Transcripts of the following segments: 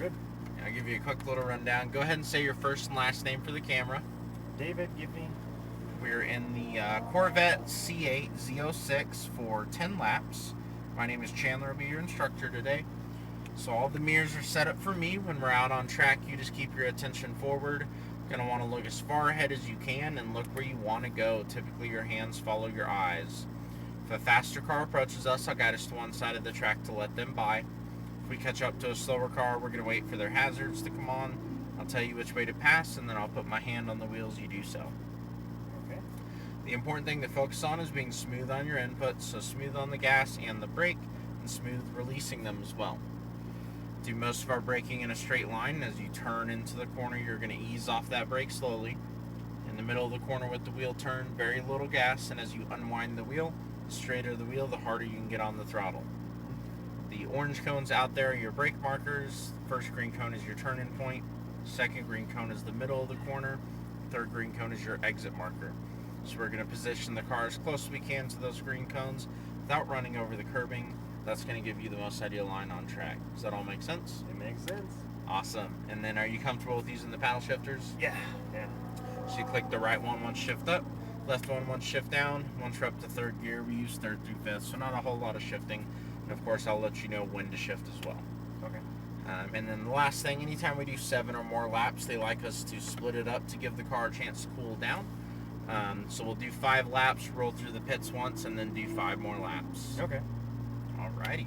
Good. I'll give you a quick little rundown. Go ahead and say your first and last name for the camera. David, give me. We're in the Corvette Z06 for 10 laps. My name is Chandler. I'll be your instructor today. So all the mirrors are set up for me. When we're out on track, you just keep your attention forward. You're going to want to look as far ahead as you can and look where you want to go. Typically, your hands follow your eyes. If a faster car approaches us, I'll guide us to one side of the track to let them by. If we catch up to a slower car, we're going to wait for their hazards to come on. I'll tell you which way to pass, and then I'll put my hand on the wheels. You do so. Okay. The important thing to focus on is being smooth on your inputs, so smooth on the gas and the brake, and smooth releasing them as well. Do most of our braking in a straight line. As you turn into the corner, you're going to ease off that brake slowly. In the middle of the corner with the wheel turn, very little gas, and as you unwind the wheel, the straighter the wheel, the harder you can get on the throttle. The orange cones out there are your brake markers. First green cone is your turn-in point. Second green cone is the middle of the corner. Third green cone is your exit marker. So we're going to position the car as close as we can to those green cones without running over the curbing. That's going to give you the most ideal line on track. Does that all make sense? It makes sense. Awesome. And then are you comfortable with using the paddle shifters? Yeah. So you click the right one once shift up, left one once shift down. Once we're up to third gear, we use third through fifth, so not a whole lot of shifting. And of course, I'll let you know when to shift as well. Okay. And then the last thing, anytime we do 7 or more laps, they like us to split it up to give the car a chance to cool down. So we'll do 5 laps, roll through the pits once, and then do 5 more laps. Okay. Alrighty.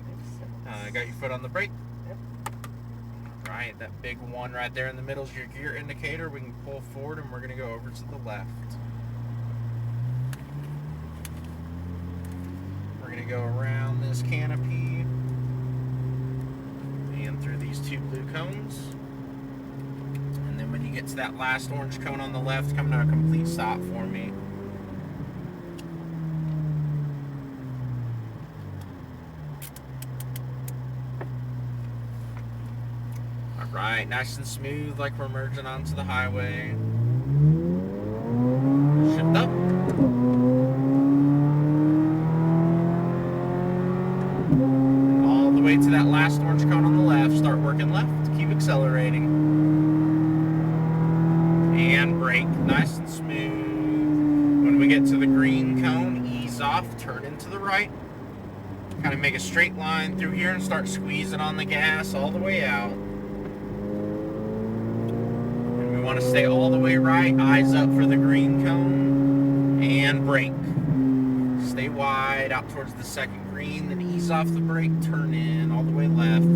Got your foot on the brake? Yep. Right, that big one right there in the middle is your gear indicator. We can pull forward, and we're going to go over to the left. We're going to go around this canopy and through these 2 blue cones. And then when you get to that last orange cone on the left, come to a complete stop for me. Alright, nice and smooth like we're merging onto the highway. Shift up. All the way to that last orange cone on the left. Start working left. Keep accelerating. And brake. Nice and smooth. When we get to the green cone, ease off. Turn into the right. Kind of make a straight line through here and start squeezing on the gas all the way out. Want to stay all the way right, eyes up for the green cone, and brake. Stay wide out towards the second green, then ease off the brake, turn in all the way left.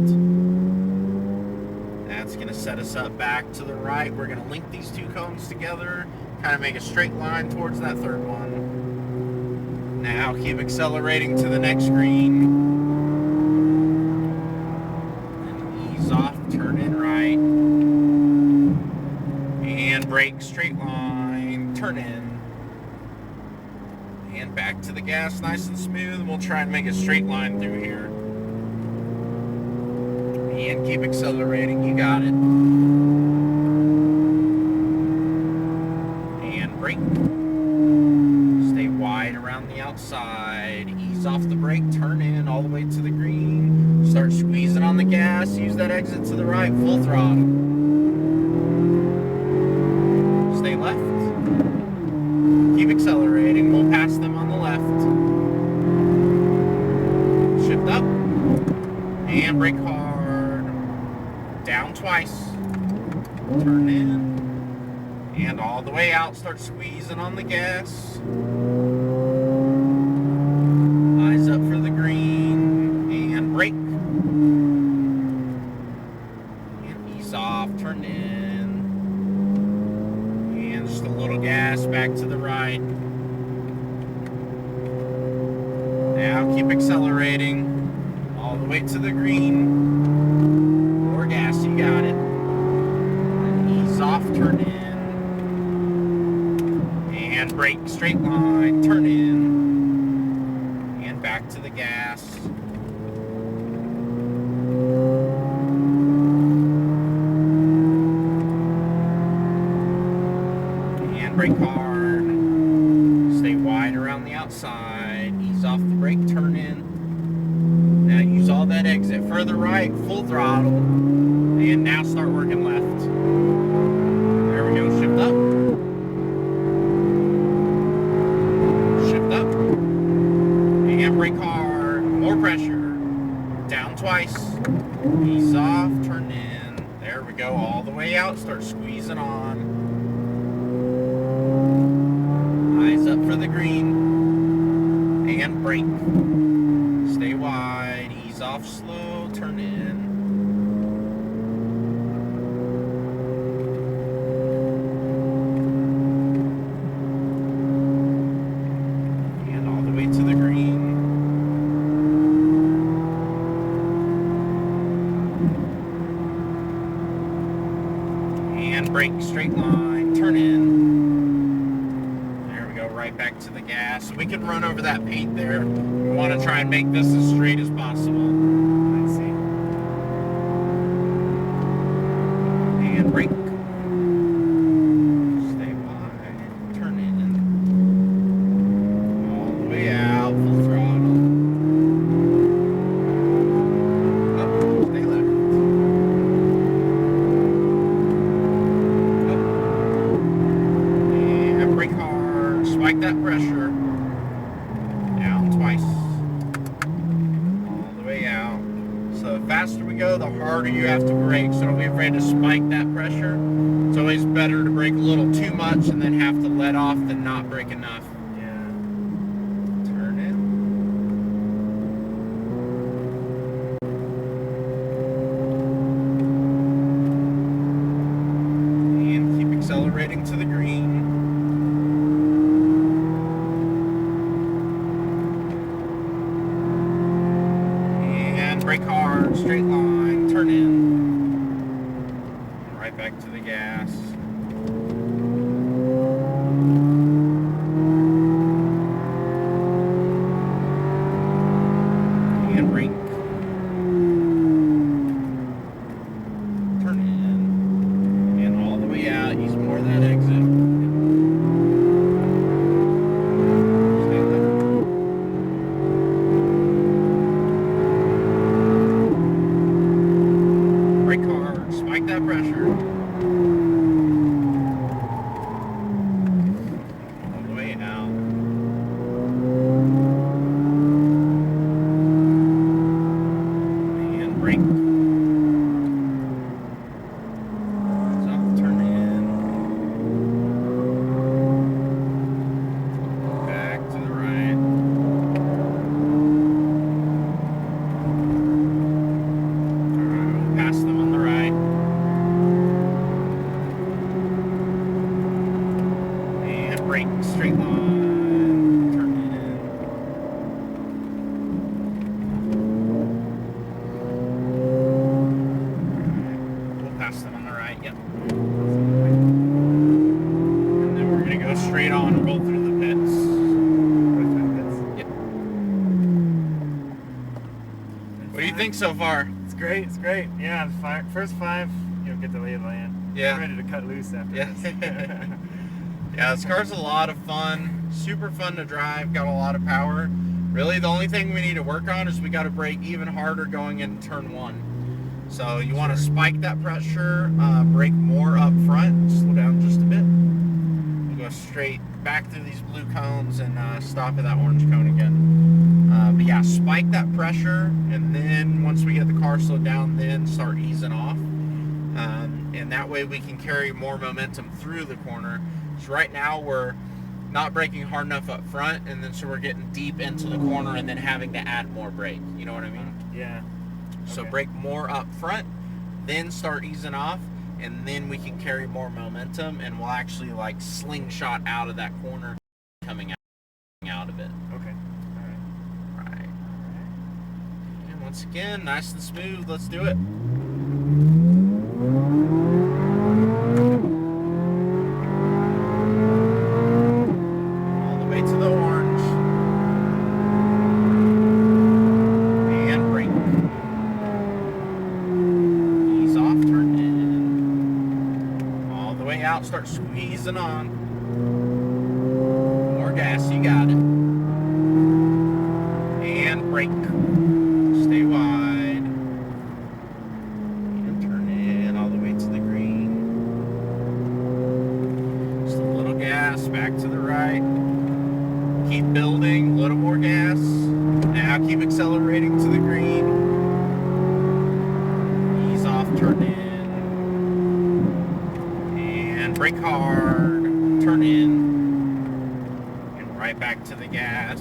That's going to set us up back to the right. We're going to link these 2 cones together, kind of make a straight line towards that third one. Now keep accelerating to the next green. And ease off, turn in right. And brake, straight line, turn in, and back to the gas, nice and smooth. And we'll try and make a straight line through here. And keep accelerating, you got it. And brake. Stay wide around the outside, ease off the brake, turn in all the way to the green. Start squeezing on the gas, use that exit to the right, full throttle. Stay left. Keep accelerating. We'll pass them on the left. Shift up. And brake hard. Down twice. Turn in. And all the way out. Start squeezing on the gas. Eyes up for the green. And brake. And ease off. Turn in. Just a little gas back to the right. Now keep accelerating all the way to the green. More gas, you got it. And ease off, turn in. And brake, straight line, turn in. And back to the gas. Brake hard, stay wide around the outside, ease off the brake, turn in. Now use all that exit, further right, full throttle, And now start working left. There we go, shift up. Shift up. And brake hard, more pressure. Down twice. Ease off, turn in. There we go, all the way out, start squeezing on. Eyes up for the green. And brake. Stay wide, ease off slow, turn in. And all the way to the green. And brake, straight line, turn in. Right back to the gas. So we can run over that paint there. We want to try and make this as straight as possible. I see. And brake. Stay wide. Turn in. All the way out. Full throttle. Up. Stay left. Up. And brake hard. Spike that pressure. Down twice. All the way out. So the faster we go, the harder you have to brake. So don't be afraid to spike that pressure. It's always better to brake a little too much and then have to let off than not brake enough. Yeah. Turn in. And keep accelerating to the green. Brake hard, straight line, turn in. And right back to the gas. And brake. Turn in. And all the way out, use more of that exit. Spike that pressure. All the way out. And brake. Stop, turn in. Back to the right. Alright, we'll pass them on the right. Brake, straight line, turn in. Alright, we'll pass them on the right, yep. And then we're going to go straight on and roll through the pits. Yep. What do you think so far? It's great, it's great. Yeah, first 5, you'll get the lay of the land. Yeah. I'm ready to cut loose after this. Yeah, this car's a lot of fun, super fun to drive, got a lot of power. Really, the only thing we need to work on is we got to brake even harder going into turn 1. So you want to spike that pressure, brake more up front, slow down just a bit. We'll go straight back through these blue cones and stop at that orange cone again. But yeah, spike that pressure, and then once we get the car slowed down, then start easing off. And that way we can carry more momentum through the corner. So right now we're not braking hard enough up front, and then so we're getting deep into the corner and then having to add more brake. You know what I mean? Yeah. So Okay. brake more up front, then start easing off, and then we can carry more momentum, and we'll actually like slingshot out of that corner, coming out of it. Okay. All right. Right. And once again, nice and smooth. Let's do it. All the way to the orange. And brake. Ease off, turn in. All the way out, start squeezing on. More gas, you got it. And brake. Stay wide. And turn in. turn in. And brake hard, turn in. And right back to the gas.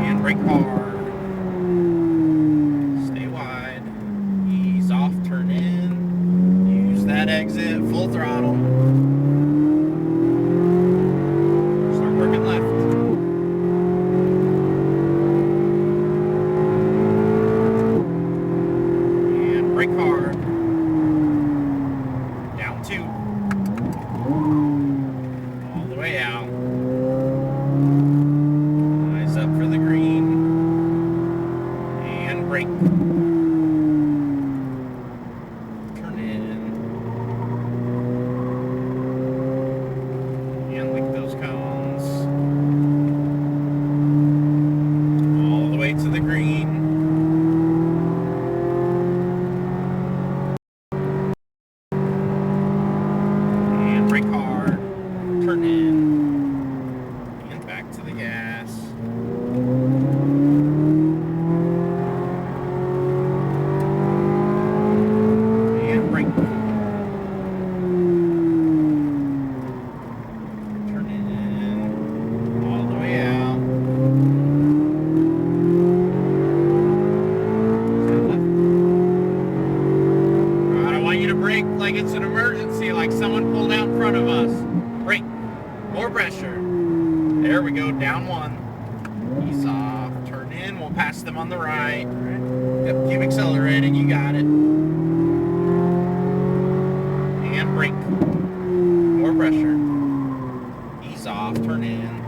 And brake hard. Stay wide. Ease off, turn in. Use that exit, full throttle. Start working left. And brake hard. Down 2. All the way out. Eyes up for the green. And brake. Turn in. And lick those cones. All the way to the green. And brake hard. Turn in. And back to the gas. And brake. Turn in. All the way out. Turn left. I don't want you to brake like it's an emergency, like someone pulled out in front of us. Brake. More pressure. There we go, down 1. Ease off, turn in, we'll pass them on the right. Yep, keep accelerating, you got it. And brake. More pressure. Ease off, turn in.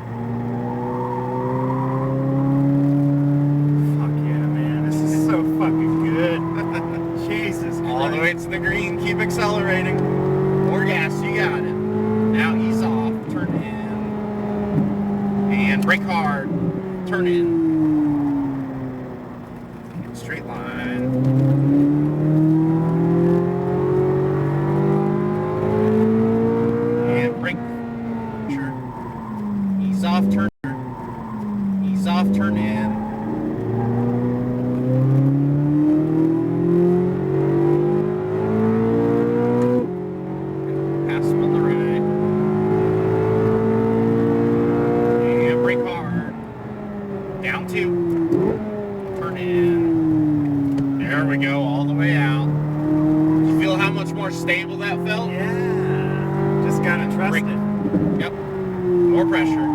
Fuck yeah, man. This is so fucking good. Jesus Christ. All the way to the green, keep accelerating. More gas, you got it. Now ease off, turn in. And brake hard, turn in. And straight line. And brake. Sure. Ease off, turn. Ease off, turn in. Pass them on the right. And brake hard. Down 2. Turn in. There we go, all the way out. You feel how much more stable that felt? Yeah. Just gotta trust Brake. it. Yep. More pressure.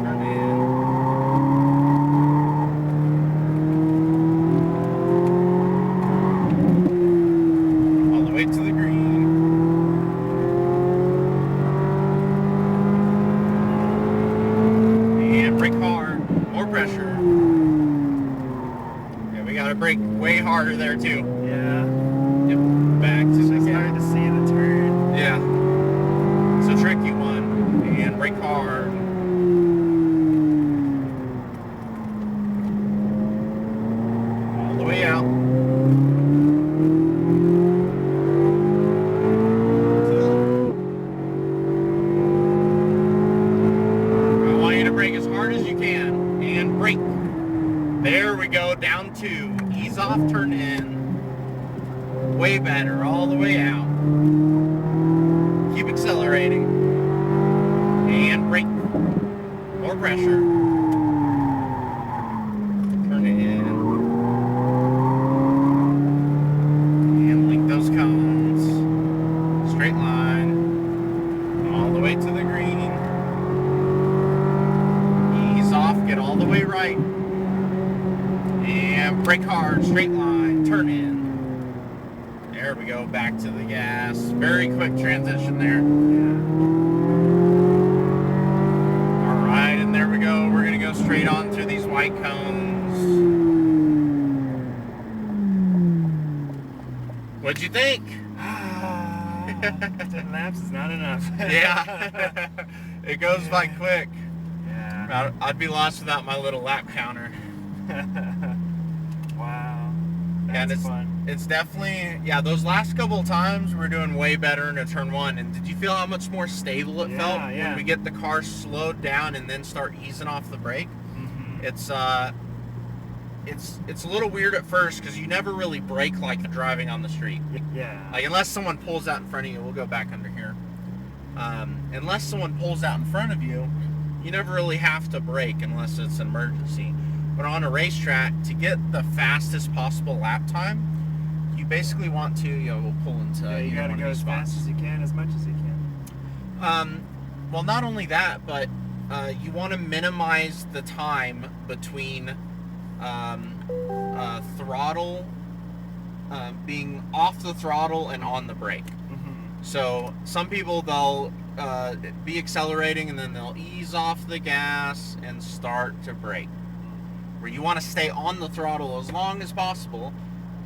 Turn in. All the way to the green. And brake hard. More pressure. Yeah, we gotta brake way harder there too. Yeah. Yep. Back to It's the just gas. hard to see the turn. Yeah. It's a tricky one. And brake hard. All the way out. I want you to brake as hard as you can. And brake. There we go. Down 2. Ease off, turn in. Way better. All the way out. Keep accelerating. And brake. More pressure. Turn it in. And link those cones. Straight line. All the way to the green. Ease off. Get all the way right. And brake hard. Straight line. Turn in. There we go, back to the gas. Very quick transition there. All right, and there we go. We're gonna go straight on through these white cones. What'd you think? 10 laps is not enough. Yeah, it goes by quick. Yeah. I'd be lost without my little lap counter. Wow. And it's definitely, yeah, those last couple of times we're doing way better into turn one. And did you feel how much more stable it felt when we get the car slowed down and then start easing off the brake? Mm-hmm. It's a little weird at first because you never really brake like driving on the street. Yeah. Like unless someone pulls out in front of you, we'll go back under here. Unless someone pulls out in front of you, you never really have to brake unless it's an emergency. But on a racetrack, to get the fastest possible lap time, you basically want to, we'll pull into you gotta go as fast as you can, as much as you can. Well, not only that, but you want to minimize the time between throttle, being off the throttle and on the brake. Mm-hmm. So some people, they'll be accelerating and then they'll ease off the gas and start to brake. Where you want to stay on the throttle as long as possible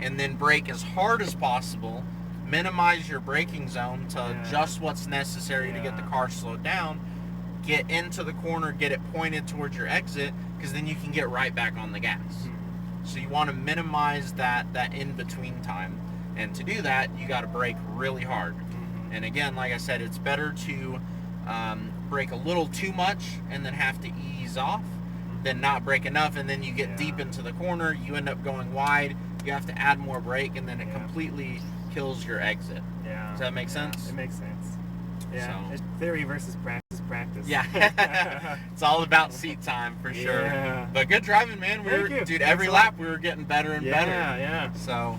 and then brake as hard as possible, minimize your braking zone to just what's necessary to get the car slowed down, get into the corner, get it pointed towards your exit, because then you can get right back on the gas. Mm-hmm. So you want to minimize that in-between time, and to do that, you got to brake really hard. Mm-hmm. And again, like I said, it's better to brake a little too much and then have to ease off than not brake enough, and then you get deep into the corner, you end up going wide, you have to add more brake, and then it completely kills your exit. Yeah. Does that make sense? It makes sense. Yeah. So, it's theory versus practice. Yeah. It's all about seat time for sure. Yeah. But good driving, man. Dude, every lap we were getting better and better. Yeah. So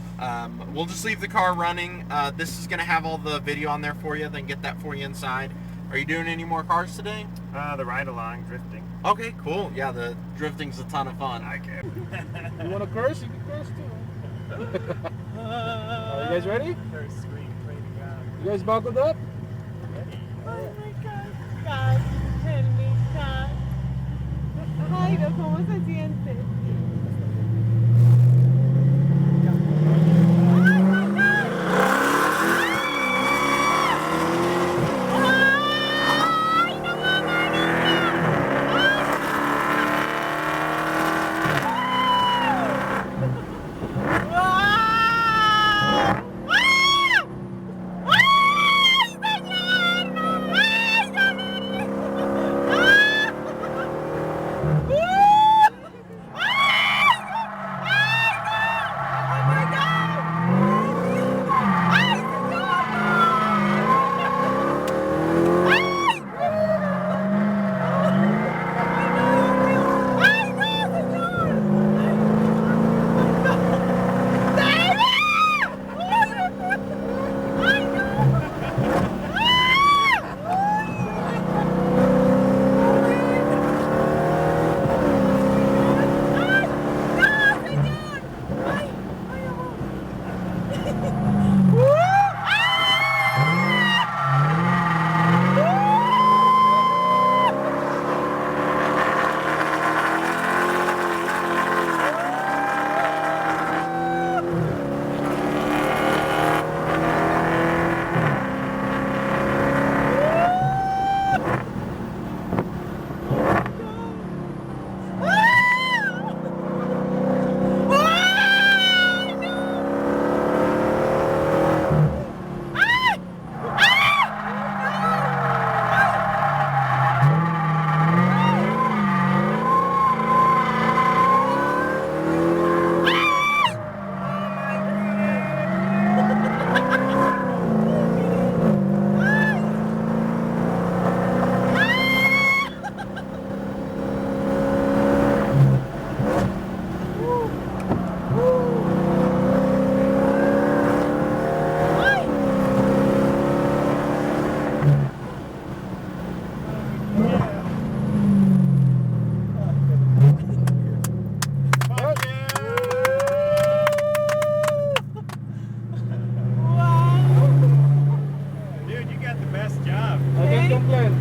we'll just leave the car running. This is gonna have all the video on there for you, then get that for you inside. Are you doing any more cars today? The ride along, drifting. Okay, cool. Yeah, the drifting's a ton of fun. I can. You want to curse? You can curse too. Are you guys ready? First screen, you guys buckled up? Ready? Oh my God, God, Hellcat. Jairo, ¿cómo se siente? Best job. I can't complain.